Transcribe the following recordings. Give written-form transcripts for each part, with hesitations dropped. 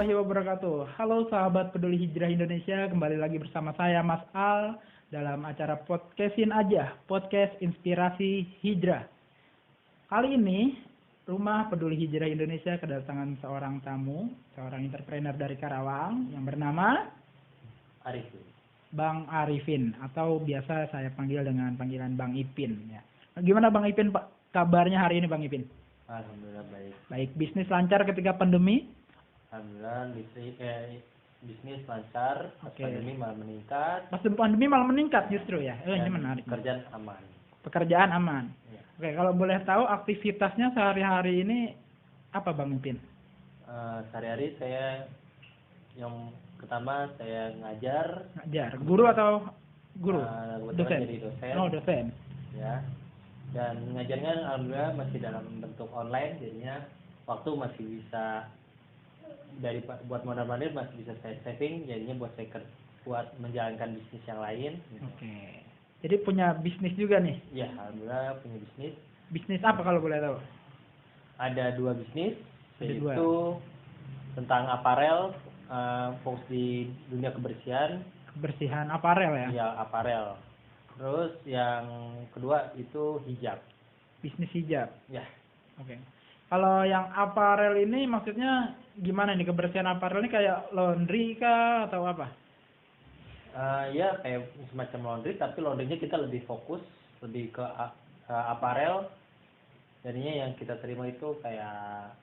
warahmatullahi wabarakatuh. Halo sahabat peduli hijrah Indonesia, kembali lagi bersama saya Mas Al dalam acara Podcastin Aja, podcast inspirasi hijrah. Kali ini, Rumah Peduli Hijrah Indonesia kedatangan seorang tamu, seorang entrepreneur dari Karawang yang bernama Arifin. Bang Arifin, atau biasa saya panggil dengan panggilan Bang Ipin. Ya. Gimana Bang Ipin, Pak? Kabarnya hari ini Bang Ipin? Alhamdulillah baik. Baik, bisnis lancar ketika pandemi? Alhamdulillah bisnis lancar, pas Oke. pandemi malah meningkat. Pas pandemi malah meningkat justru ya. Ini dan menarik. Pekerjaan aman. Pekerjaan aman. Ya. Oke, kalau boleh tahu aktivitasnya sehari-hari ini apa Bang Ipin? Sehari-hari saya yang pertama saya ngajar. Ngajar. Guru atau guru? Kebetulan Dosen. jadi dosen. Oh, dosen. Ya. Dan ngajarnya alhamdulillah masih dalam bentuk online, jadinya waktu masih bisa buat mondar-mandir masih bisa saya saving, jadinya buat menjalankan bisnis yang lain. Gitu. Oke. Jadi punya bisnis juga nih. Ya, alhamdulillah punya bisnis. Bisnis apa kalau boleh tahu? Ada 2 bisnis, Ada yaitu tentang aparel, fokus di dunia kebersihan. Kebersihan aparel ya? Ya, aparel. Terus yang kedua itu hijab. Bisnis hijab. Ya. Oke. Kalau yang aparel ini maksudnya gimana nih, kebersihan aparel ini kayak laundry kah atau apa? Ya kayak semacam laundry, tapi laundrynya kita lebih fokus lebih ke aparel. Jadinya yang kita terima itu kayak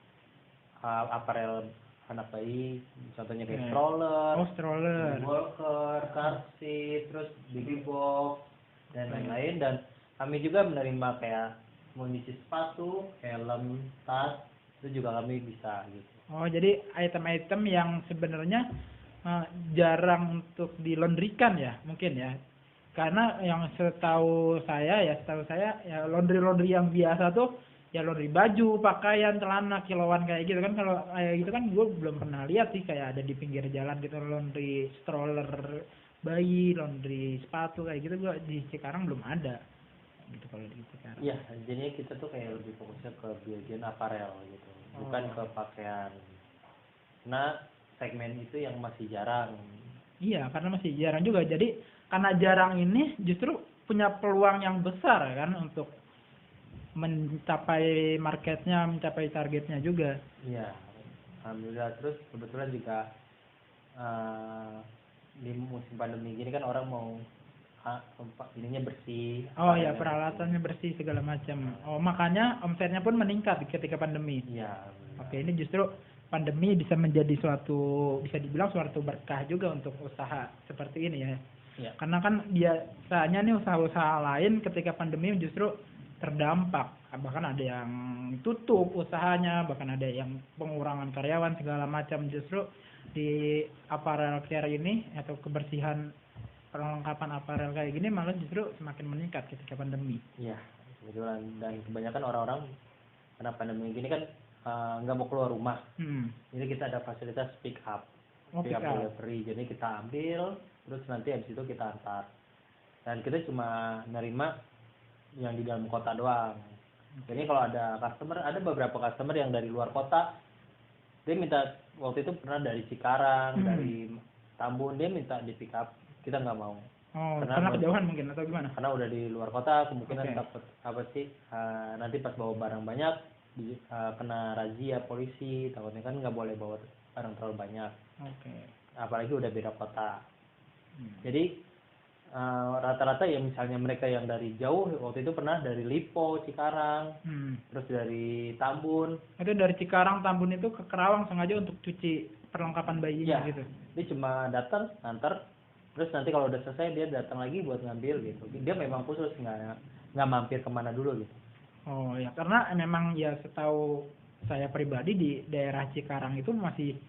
aparel anak bayi, contohnya kayak stroller, stroller, walker, car seat, terus baby box dan lain-lain. Dan kami juga menerima kayak munisi sepatu, helm, tas, itu juga kami bisa gitu. Oh, jadi item-item yang sebenarnya jarang untuk dilondrikan ya, mungkin ya. Karena yang setahu saya ya laundry yang biasa tuh ya laundry baju, pakaian, celana, kilauan kayak gitu kan. Kalau kayak gitu kan gue belum pernah lihat sih, kayak ada di pinggir jalan gitu laundry stroller bayi, laundry sepatu kayak gitu. Gue di Cikarang belum ada gitu kalau di Cikarang. Iya, jadinya kita tuh kayak lebih fokusnya ke bagian aparel gitu, bukan ke pakaian. Nah, segmen itu yang masih jarang. Iya, karena masih jarang juga. Jadi karena jarang ini justru punya peluang yang besar kan untuk mencapai marketnya, mencapai targetnya juga. Iya, alhamdulillah. Terus kebetulan juga di musim pandemi gini kan orang mau ininya bersih. Oh ya, peralatannya bersih segala macam. Oh, makanya omsetnya pun meningkat ketika pandemi. Iya. Oke, ini justru pandemi bisa menjadi bisa dibilang suatu berkah juga untuk usaha seperti ini ya. Iya. Karena kan biasanya nih usaha-usaha lain ketika pandemi justru terdampak. Bahkan ada yang tutup usahanya, bahkan ada yang pengurangan karyawan segala macam. Justru di apparel care ini atau kebersihan perlengkapan aparel kayak gini malah justru semakin meningkat ketika pandemi. Iya, kebetulan. Dan kebanyakan orang-orang karena pandemi gini kan nggak mau keluar rumah. Jadi kita ada fasilitas pick up delivery. Jadi kita ambil, terus nanti habis itu kita antar. Dan kita cuma nerima yang di dalam kota doang. Jadi kalau ada beberapa customer yang dari luar kota, dia minta, waktu itu pernah dari Cikarang, dari Tambun, dia minta di pick up. Kita nggak mau. Oh, karena kejauhan mungkin atau gimana? Karena udah di luar kota, kemungkinan dapat nanti pas bawa barang banyak kena razia polisi, takutnya kan nggak boleh bawa barang terlalu banyak. Apalagi udah beda kota. Jadi rata-rata ya misalnya mereka yang dari jauh, waktu itu pernah dari Lipo, Cikarang, terus dari Tambun. Itu dari Cikarang, Tambun itu ke Karawang sengaja untuk cuci perlengkapan bayinya gitu? Dia cuma datang, nganter. Terus nanti kalau udah selesai dia datang lagi buat ngambil gitu. Dia memang khusus nggak mampir kemana dulu gitu. Oh ya, karena memang ya setahu saya pribadi di daerah Cikarang itu masih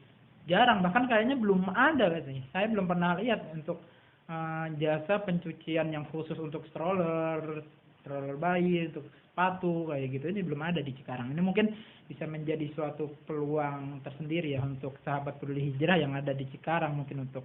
jarang, bahkan kayaknya belum ada katanya. Saya belum pernah lihat untuk jasa pencucian yang khusus untuk stroller bayi, untuk sepatu kayak gitu. Ini belum ada di Cikarang. Ini mungkin bisa menjadi suatu peluang tersendiri ya untuk sahabat peduli hijrah yang ada di Cikarang, mungkin untuk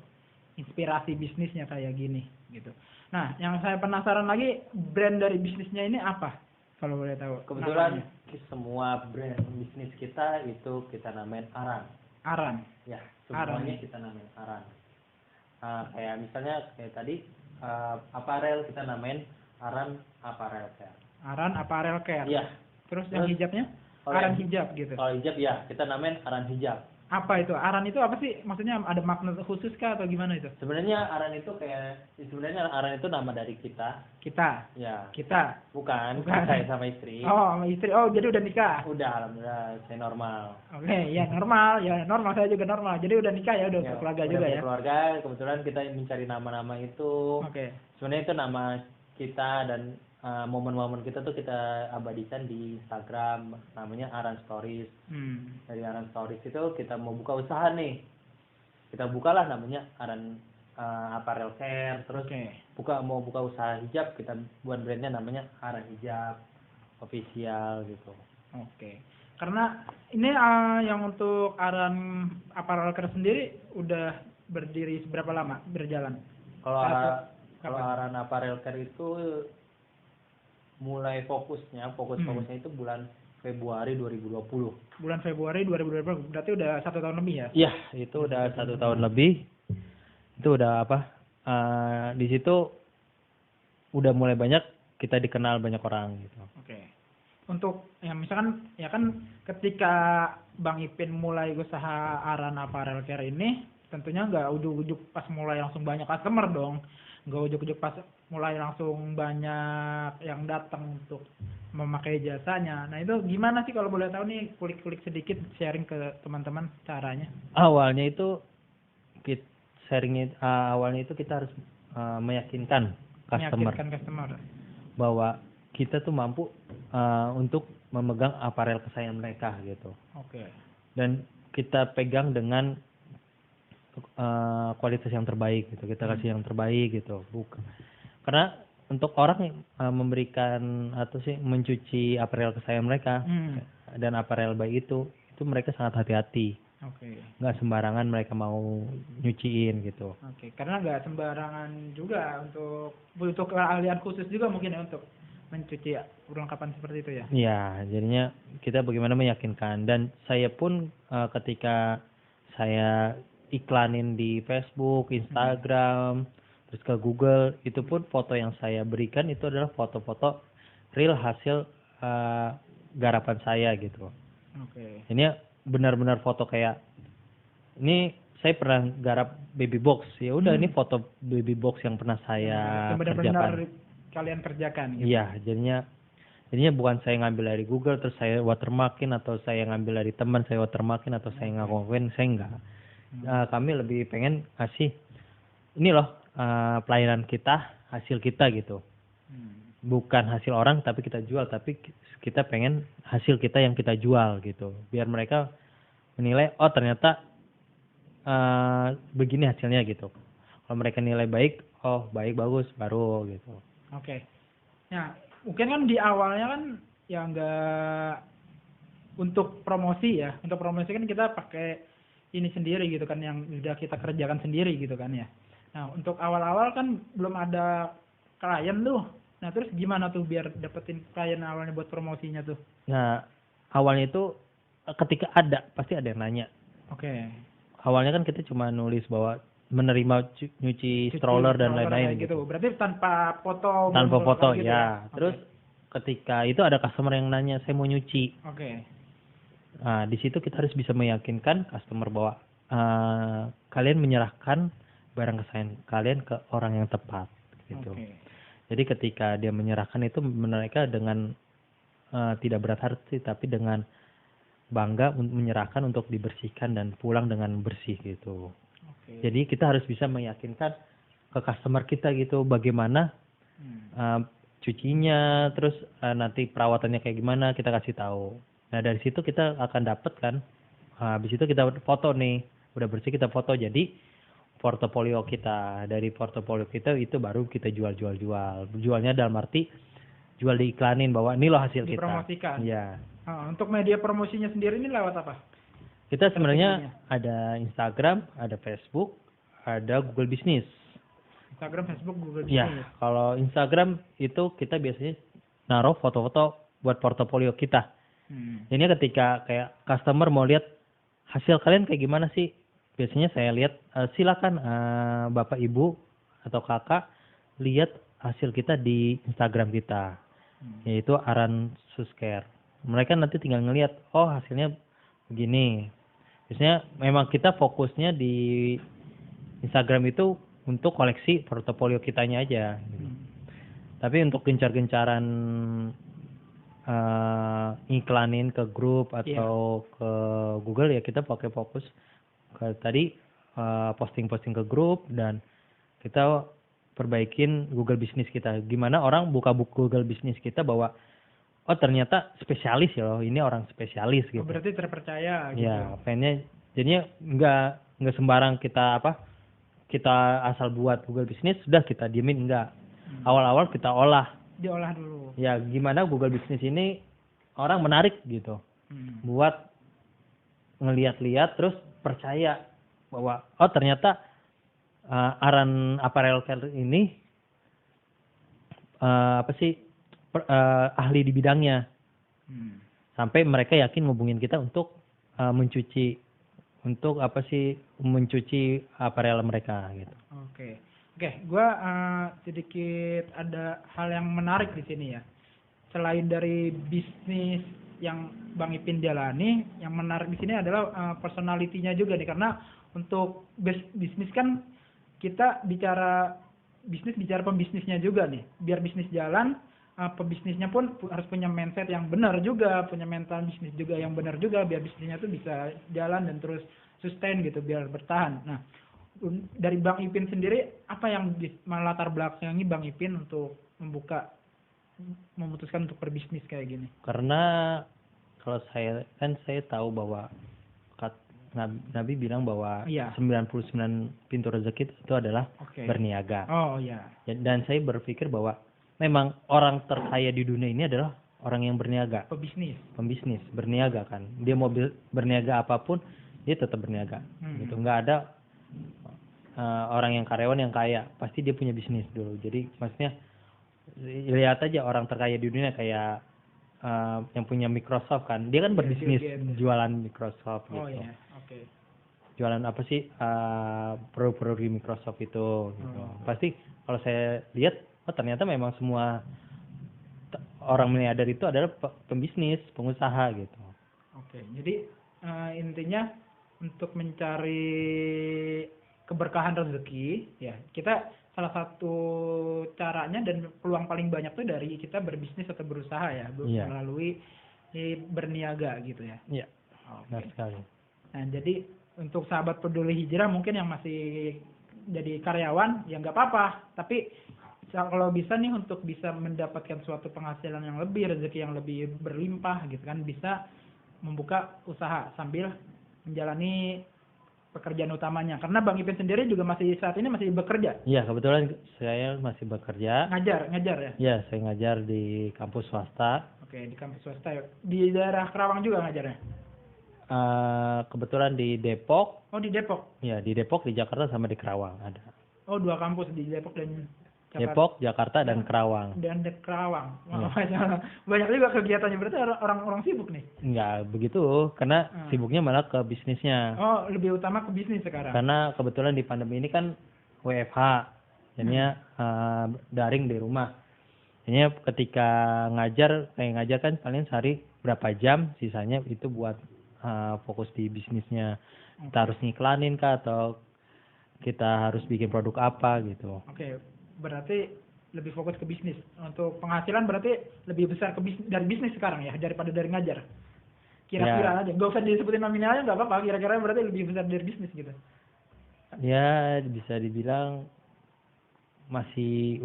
inspirasi bisnisnya kayak gini gitu. Nah, yang saya penasaran lagi, brand dari bisnisnya ini apa? Kalau boleh tahu. Kebetulan semua brand bisnis kita itu kita namain Arang. Aran. Ya, semuanya kita namain Aran. Kayak misalnya kayak tadi apparel kita namain Aran Apparel Care. Aran Apparel Care. Iya. Terus yang hijabnya? Aran hijab gitu. Kalau hijab ya kita namain Aran hijab. Apa itu? Aran itu apa sih? Maksudnya ada makna khusus kah atau gimana itu? Sebenarnya Aran itu sebenarnya Aran itu nama dari kita. Kita. Ya. Kita. Bukan. Saya sama istri. Oh, sama istri. Oh, jadi udah nikah. Udah, alhamdulillah saya normal. Oke, ya normal. Ya normal, saya juga normal. Jadi udah nikah ya, udah berkeluarga juga ya. Keluarga, kebetulan kita mencari nama-nama itu. Oke. Sebenarnya itu nama kita dan momen-momen kita tuh kita abadikan di Instagram, namanya Aran Stories. Dari Aran Stories itu kita mau buka usaha nih, kita bukalah namanya Aran Apparel Care. Terus mau buka usaha hijab, kita buat brandnya namanya Aran Hijab Official gitu. Oke. Karena ini yang untuk Aran Apparel Care sendiri udah berdiri seberapa lama berjalan? Kalau Aran Apparel Care itu mulai fokusnya itu bulan Februari 2020. Bulan Februari 2020, berarti udah 1 tahun lebih ya? Iya, itu udah 1 tahun lebih. Itu udah di situ udah mulai banyak kita dikenal banyak orang gitu. Oke. Untuk ya misalkan ya kan ketika Bang Ipin mulai usaha Aran Apparel Care ini, tentunya nggak ujuk-ujuk pas mulai langsung banyak customer dong. Nggak ujuk-ujuk pas mulai langsung banyak yang datang untuk memakai jasanya. Nah itu gimana sih kalau boleh tahu nih, kulik-kulik sedikit, sharing ke teman-teman caranya? Awalnya itu kita harus meyakinkan customer bahwa kita tuh mampu untuk memegang aparel kesayangan mereka gitu. Oke. Dan kita pegang dengan kualitas yang terbaik gitu, kita kasih yang terbaik gitu. Bukan karena untuk orang memberikan atau sih mencuci aparel kesayangan mereka dan aparel baik itu mereka sangat hati-hati. Nggak sembarangan mereka mau nyuciin gitu. Karena nggak sembarangan juga untuk keahlian khusus juga mungkin ya untuk mencuci perlengkapan seperti itu ya. Iya, jadinya kita bagaimana meyakinkan. Dan saya pun ketika saya iklanin di Facebook, Instagram, terus ke Google, itu pun foto yang saya berikan itu adalah foto-foto real hasil garapan saya gitu. Ini benar-benar foto kayak ini saya pernah garap baby box, ya udah ini foto baby box yang pernah saya kerjakan. Kalian kerjakan gitu. Iya, jadinya bukan saya ngambil dari Google terus saya watermarkin atau saya ngambil dari teman saya watermarkin atau saya ngakuin, saya enggak. Kami lebih pengen kasih ini loh pelayanan kita, hasil kita gitu. Bukan hasil orang tapi kita jual, tapi kita pengen hasil kita yang kita jual gitu. Biar mereka menilai oh ternyata begini hasilnya gitu. Kalau mereka nilai baik, oh baik bagus baru gitu. Nah, mungkin kan di awalnya kan ya nggak untuk promosi ya. Untuk promosi kan kita pakai ini sendiri gitu kan, yang udah kita kerjakan sendiri gitu kan ya. Nah, untuk awal-awal kan belum ada klien tuh. Nah, terus gimana tuh biar dapetin klien awalnya buat promosinya tuh? Nah, awalnya itu ketika pasti ada yang nanya. Awalnya kan kita cuma nulis bahwa menerima nyuci stroller dan lain-lain gitu. Berarti tanpa foto. Tanpa foto gitu ya. Terus ketika itu ada customer yang nanya, saya mau nyuci. Nah, di situ kita harus bisa meyakinkan customer bahwa kalian menyerahkan barang kesayangan kalian ke orang yang tepat gitu. Jadi ketika dia menyerahkan itu mereka dengan tidak berat hati tapi dengan bangga menyerahkan untuk dibersihkan dan pulang dengan bersih gitu. Jadi kita harus bisa meyakinkan ke customer kita gitu bagaimana cucinya, terus nanti perawatannya kayak gimana kita kasih tahu. Nah dari situ kita akan dapat kan, habis itu kita foto nih, udah bersih kita foto, jadi portofolio kita, dari portofolio kita itu baru kita jualnya dalam arti jual diiklanin bahwa ini loh hasil kita. Dipromosikan. Iya. Untuk media promosinya sendiri ini lewat apa? Kita sebenarnya ada Instagram, ada Facebook, ada Google Business. Instagram, Facebook, Google Ya, Business. kalau Instagram itu kita biasanya naruh foto-foto buat portofolio kita. Ini ketika kayak customer mau lihat hasil kalian kayak gimana sih? Biasanya saya lihat, silakan Bapak Ibu atau Kakak lihat hasil kita di Instagram kita, yaitu Aran Susker. Mereka nanti tinggal ngelihat, oh hasilnya begini. Biasanya memang kita fokusnya di Instagram itu untuk koleksi portofolio kitanya aja. Gitu. Tapi untuk gencar-gencaran iklanin ke grup atau ke Google, ya kita pakai fokus ke tadi posting-posting ke grup, dan kita perbaikin Google Business kita. Gimana orang buka buku Google Business kita bahwa oh ternyata spesialis ya loh, ini orang spesialis gitu. Oh, berarti terpercaya gitu. Ya, pengennya jadinya nggak sembarang kita asal buat Google Business sudah kita diemin, enggak. Awal-awal kita diolah dulu. Ya, gimana Google Business ini orang menarik gitu. Buat ngeliat-liat terus percaya bahwa oh ternyata Aran Apparel Care ini ahli di bidangnya. Sampai mereka yakin ngubungin kita untuk mencuci apparel mereka gitu. Oke, gua sedikit ada hal yang menarik di sini ya. Selain dari bisnis yang Bang Ipin jalani, yang menarik di sini adalah personality-nya juga nih, karena untuk bisnis kan kita bicara pembisnisnya juga nih. Biar bisnis jalan, pebisnisnya pun harus punya mindset yang benar juga, punya mental bisnis juga yang benar juga, biar bisnisnya tuh bisa jalan dan terus sustain gitu, biar bertahan. Nah, dari Bang Ipin sendiri, apa yang melatar belakangi Bang Ipin untuk memutuskan untuk berbisnis kayak gini? Karena kalau saya tahu bahwa Nabi bilang bahwa 99 pintu rezeki itu adalah berniaga. Oh iya. Dan saya berpikir bahwa memang orang terkaya di dunia ini adalah orang yang berniaga. Pembisnis, berniaga kan. Dia mau berniaga apapun, dia tetap berniaga. Gitu. Nggak ada orang yang karyawan yang kaya, pasti dia punya bisnis dulu. Jadi maksudnya lihat aja orang terkaya di dunia kayak yang punya Microsoft kan, dia kan berbisnis jualan Microsoft gitu. Jualan apa sih produk-produk di Microsoft itu gitu. Pasti kalau saya lihat, oh ternyata memang semua orang miliarder itu adalah pembisnis, pengusaha gitu. Jadi intinya untuk mencari keberkahan rezeki, ya kita salah satu caranya dan peluang paling banyak tuh dari kita berbisnis atau berusaha ya, melalui berniaga gitu ya. Iya. Benar sekali. Nah, jadi untuk sahabat peduli hijrah mungkin yang masih jadi karyawan ya nggak apa-apa, tapi kalau bisa nih untuk bisa mendapatkan suatu penghasilan yang lebih, rezeki yang lebih berlimpah gitu kan, bisa membuka usaha sambil menjalani pekerjaan utamanya. Karena Bang Ipin sendiri juga saat ini masih bekerja. Iya, kebetulan saya masih bekerja. Ngajar ya? Iya, saya ngajar di kampus swasta. Di kampus swasta. Di daerah Kerawang juga ngajarnya? Kebetulan di Depok. Oh, di Depok? Iya, di Depok, di Jakarta, sama di Kerawang ada. Oh, 2 kampus di Depok dan Jakarta. Depok, Jakarta, dan Kerawang. Dan Kerawang. Banyak juga kegiatannya, berarti orang-orang sibuk nih? Enggak begitu, karena sibuknya malah ke bisnisnya. Oh, lebih utama ke bisnis sekarang? Karena kebetulan di pandemi ini kan WFH, jadinya daring di rumah. Jadinya ketika ngajar kan paling sehari berapa jam, sisanya itu buat fokus di bisnisnya. Kita harus ngiklanin kah, atau kita harus bikin produk apa gitu. Berarti lebih fokus ke bisnis. Untuk penghasilan berarti lebih besar dari bisnis sekarang ya, daripada dari ngajar. Kira-kira aja, nggak usah disebutin nominalnya nggak apa-apa. Kira-kira berarti lebih besar dari bisnis gitu. Ya, bisa dibilang masih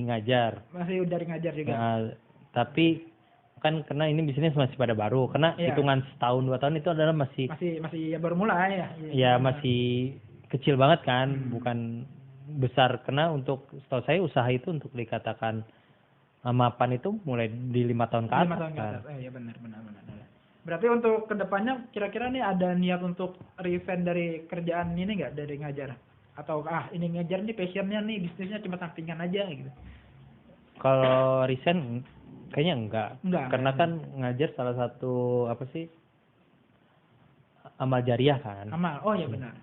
ngajar. Masih dari ngajar juga. Nah, tapi kan karena ini bisnis masih pada baru, karena hitungan setahun 2 tahun itu adalah masih ya baru mulai ya. Ya masih kecil banget kan, bukan besar. Karena untuk setahu saya usaha itu untuk dikatakan mapan itu mulai di 5 tahun ke atas. 5 tahun ke atas. Iya benar. Berarti untuk kedepannya kira-kira nih ada niat untuk resign dari kerjaan ini nggak, dari ngajar? Atau ini ngajar nih passionnya nih, bisnisnya cuma sampingan aja gitu? Kalau resign kayaknya enggak. Karena kan ngajar salah satu amal jariah kan. Amal. Oh ya benar.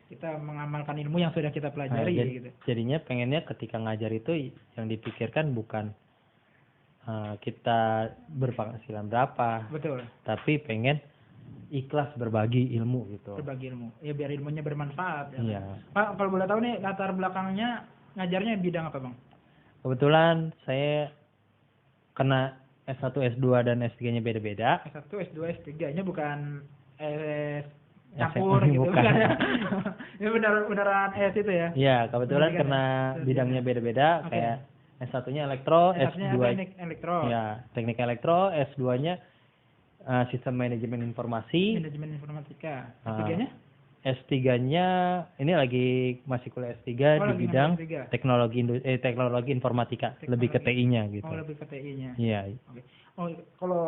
Kita mengamalkan ilmu yang sudah kita pelajari gitu. Jadinya pengennya ketika ngajar itu yang dipikirkan bukan kita berpenghasilan berapa. Betul. Tapi pengen ikhlas berbagi ilmu gitu. Berbagi ilmu. Ya biar ilmunya bermanfaat. Iya. Pak, kalau boleh tahu nih latar belakangnya ngajarnya bidang apa, Bang? Kebetulan saya kena S1, S2 dan S3-nya beda-beda. S1, S2, S3-nya bukan campur gitu bukan. ya. Ini beneran S itu ya. Iya, kebetulan kena bidangnya beda-beda. Kayak S1-nya elektro, S2 teknik elektro. Ya, teknik elektro, S2-nya sistem manajemen informasi. Manajemen informatika. S3-nya? S3-nya ini lagi masih kuliah S3 di bidang teknologi informatika, lebih ke TI-nya gitu. Oh, lebih ke TI-nya. Iya. Oke. Oh, kalau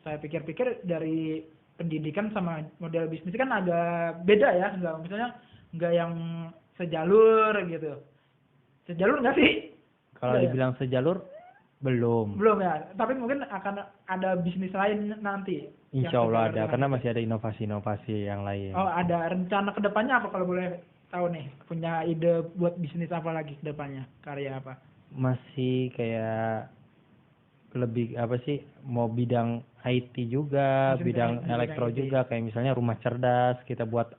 saya pikir-pikir dari pendidikan sama model bisnis kan agak beda ya, enggak yang sejalur gitu. Sejalur nggak sih? Kalau dibilang sejalur, belum. Belum ya, tapi mungkin akan ada bisnis lain nanti. Insya Allah ada, karena masih ada inovasi-inovasi yang lain. Oh, ada rencana kedepannya apa kalau boleh tahu nih? Punya ide buat bisnis apa lagi kedepannya? Karya apa? Masih kayak lebih mau bidang IT juga, bidang elektro juga, kayak misalnya rumah cerdas, kita buat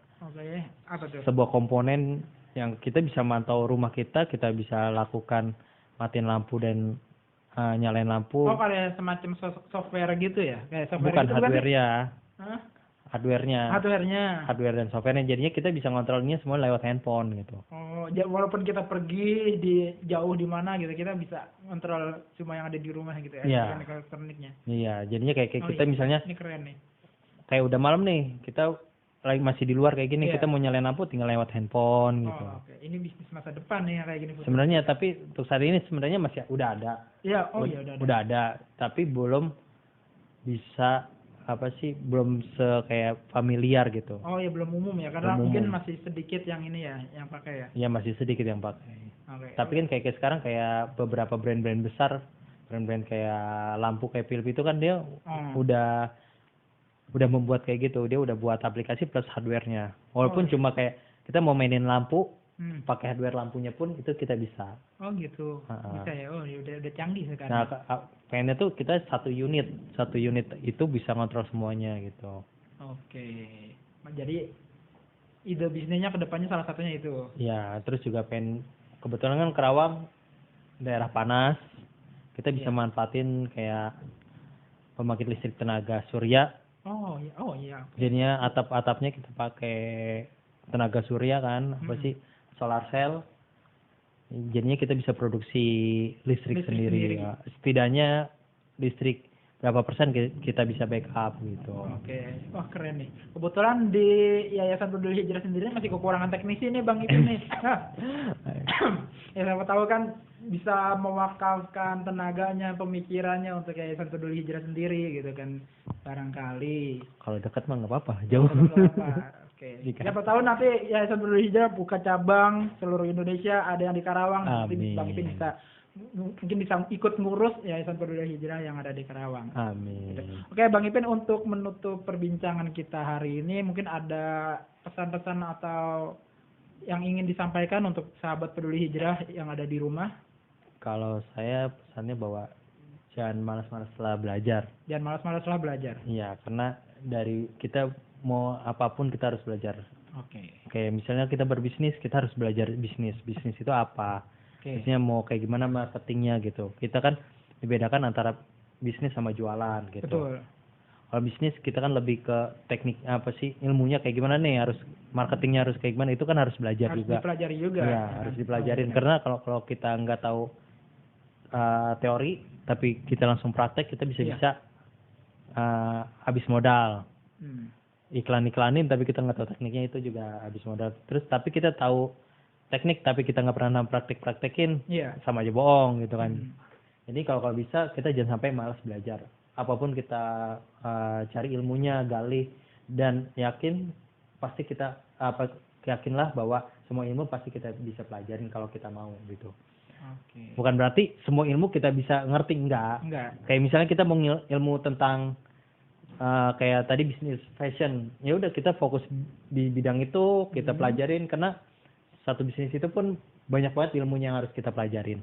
apa tuh? Sebuah komponen yang kita bisa mantau rumah kita bisa lakukan matiin lampu dan nyalain lampu. Oh, kayak semacam software gitu ya? Kayak software bukan itu hardware ya. Hardware-nya. Hardware dan softwarenya. Jadinya kita bisa ngontrolnya semua lewat handphone gitu. Oh, walaupun kita pergi jauh di mana gitu, kita bisa ngontrol semua yang ada di rumah gitu ya, elektroniknya. Iya, jadinya kayak kita misalnya. Ini keren nih. Kayak udah malam nih, kita lagi masih di luar kayak gini, kita mau nyalain lampu tinggal lewat handphone gitu. Oh, oke. Ini bisnis masa depan nih kayak gini. Sebenarnya tapi untuk saat ini sebenarnya masih udah ada. Iya, udah ada, tapi belum bisa belum kayak familiar gitu. Oh ya, belum umum ya, karena mungkin masih sedikit yang ini ya, yang pakai ya. Iya, masih sedikit yang pakai. Okay. Tapi kan kayak sekarang kayak beberapa brand-brand besar, brand-brand kayak lampu kayak Philips itu kan dia udah membuat kayak gitu, dia udah buat aplikasi plus hardware-nya. Walaupun cuma kayak kita mau mainin lampu, pakai hardware lampunya pun itu kita bisa. Oh gitu, bisa ya. Oh udah canggih sekarang. Nah, pengennya tuh kita satu unit itu bisa ngontrol semuanya gitu. Oke. Jadi ide bisnisnya kedepannya salah satunya itu. Ya, terus juga kebetulan kan Kerawang daerah panas, kita bisa manfaatin kayak pembangkit listrik tenaga surya. Oh iya. Jadinya atap-atapnya kita pakai tenaga surya kan, solar cell. Jadinya kita bisa produksi listrik sendiri. Ya. Setidaknya listrik berapa persen kita bisa backup gitu. Oke. Wah, keren nih. Kebetulan di Yayasan Peduli Hijrah sendiri masih kekurangan teknisi nih Bang Ipin nih. Ya siapa tahu kan bisa mewakafkan tenaganya, pemikirannya untuk Yayasan Peduli Hijrah sendiri gitu kan. Barangkali. Kalau dekat mah nggak apa-apa, jauh. Oke. Siapa tahu nanti Yayasan Peduli Hijrah buka cabang seluruh Indonesia, ada yang di Karawang. Nanti Bang Ipin mungkin bisa ikut ngurus Yayasan Peduli Hijrah yang ada di Karawang. Amin. Oke, Bang Ipin, untuk menutup perbincangan kita hari ini mungkin ada pesan-pesan atau yang ingin disampaikan untuk sahabat Peduli Hijrah yang ada di rumah? Kalau saya pesannya bahwa jangan malas-malaslah belajar. Jangan malas-malaslah belajar. Iya, karena dari kita mau apapun kita harus belajar. Oke. Kayak misalnya kita berbisnis, kita harus belajar bisnis. Bisnis itu apa? Biasanya mau kayak gimana marketingnya gitu. Kita kan dibedakan antara bisnis sama jualan gitu. Betul. Kalau bisnis kita kan lebih ke teknik ilmunya kayak gimana nih, harus marketingnya harus kayak gimana, itu kan harus belajar juga. Harus dipelajari juga. Iya, harus dipelajarin. Karena kalau kita nggak tahu teori, tapi kita langsung praktek, kita bisa habis modal. Iklan-iklanin tapi kita nggak tahu tekniknya, itu juga habis modal. Terus tapi kita tahu teknik tapi kita nggak pernah praktekin, sama aja bohong gitu kan. Jadi kalau bisa kita jangan sampai malas belajar. Apapun kita cari ilmunya, gali, dan yakinlah bahwa semua ilmu pasti kita bisa pelajarin kalau kita mau gitu. Bukan berarti semua ilmu kita bisa ngerti, enggak. Kayak misalnya kita mau ilmu tentang kayak tadi bisnis fashion, ya udah kita fokus di bidang itu, kita pelajarin, karena satu bisnis itu pun banyak banget ilmunya yang harus kita pelajarin.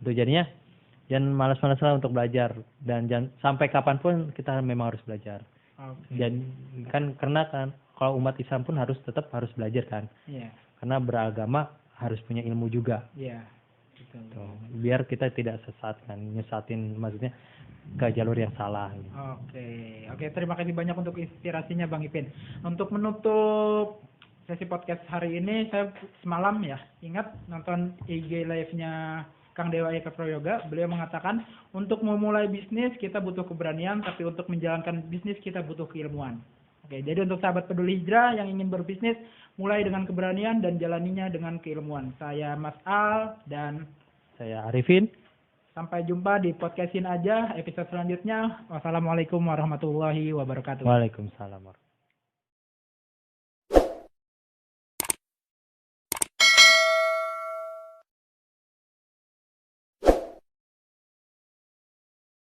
Itu jadinya jangan malas-malasan untuk belajar, dan jangan sampai kapanpun kita memang harus belajar. Dan kan karena kan kalau umat Islam pun tetap harus belajar kan. Karena beragama harus punya ilmu juga. Tuh, biar kita tidak nyesatin maksudnya ke jalur yang salah. Oke, terima kasih banyak untuk inspirasinya Bang Ipin. Untuk menutup sesi podcast hari ini, saya semalam ingat nonton IG live-nya Kang Dewa Eka Prayoga. Beliau mengatakan untuk memulai bisnis kita butuh keberanian, tapi untuk menjalankan bisnis kita butuh keilmuan. Jadi untuk sahabat peduli hijrah yang ingin berbisnis, mulai dengan keberanian dan jalaninya dengan keilmuan. Saya Mas Al dan saya Arifin. Sampai jumpa di podcastin aja episode selanjutnya. Wassalamualaikum warahmatullahi wabarakatuh. Waalaikumsalam.